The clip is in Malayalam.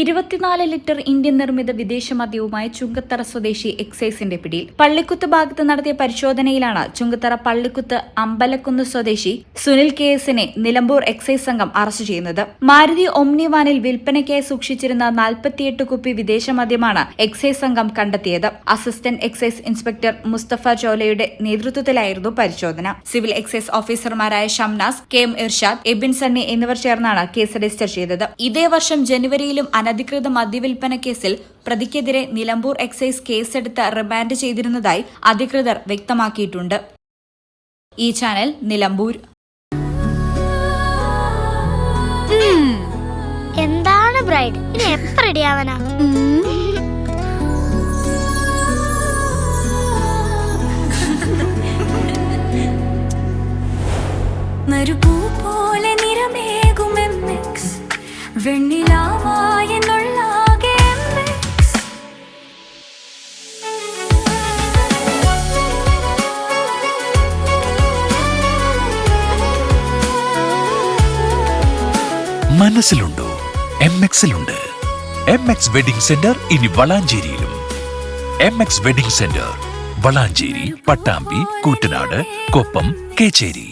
24 ലിറ്റർ ഇന്ത്യൻ നിർമ്മിത വിദേശ മദ്യവുമായി ചുങ്കത്തറ സ്വദേശി എക്സൈസിന്റെ പിടിയിൽ. പള്ളിക്കുത്ത് ഭാഗത്ത് നടത്തിയ പരിശോധനയിലാണ് ചുങ്കത്തറ പള്ളിക്കുത്ത് അമ്പലക്കുന്ന് സ്വദേശി സുനിൽ കെ.എസിനെ നിലമ്പൂർ എക്സൈസ് സംഘം അറസ്റ്റ് ചെയ്യുന്നത്. മാരുതി ഒമ്നി വാനിൽ വിൽപ്പനയ്ക്കായി സൂക്ഷിച്ചിരുന്ന 48 കുപ്പി വിദേശ മദ്യമാണ് എക്സൈസ് സംഘം കണ്ടെത്തിയത്. അസിസ്റ്റന്റ് എക്സൈസ് ഇൻസ്പെക്ടർ മുസ്തഫ ചോലയുടെ നേതൃത്വത്തിലായിരുന്നു പരിശോധന. സിവിൽ എക്സൈസ് ഓഫീസർമാരായ ഷംനാസ്, കെ എം ഇർഷാദ്, എബിൻ സണ്ണി എന്നിവർ ചേർന്നാണ് കേസ് രജിസ്റ്റർ ചെയ്തത്. ഇതേ വർഷം ജനുവരിയിലും അനധികൃത മദ്യവിൽപ്പന കേസിൽ പ്രതിക്കെതിരെ നിലമ്പൂർ എക്സൈസ് കേസെടുത്ത് റിമാൻഡ് ചെയ്തിരുന്നതായി അധികൃതർ വ്യക്തമാക്കിയിട്ടുണ്ട്. ഈ ചാനൽ നിലമ്പൂർ. എന്താണ് ബ്രൈഡ്, ഇനി എപ്പോ റെഡിയാവാനാ? മരുപൂ പോലെ നിറമേകും MX, വെണ്ണിലാവായ നുള്ളാകെ MX. മനസ്സിലുണ്ടോ? MX-ലുണ്ട്. MX വെഡിംഗ് സെന്റർ ഇനി വളാഞ്ചേരിയിലും. MX wedding centre Valanchery, Pattambi, Koottanad, Koppam, Kecheri.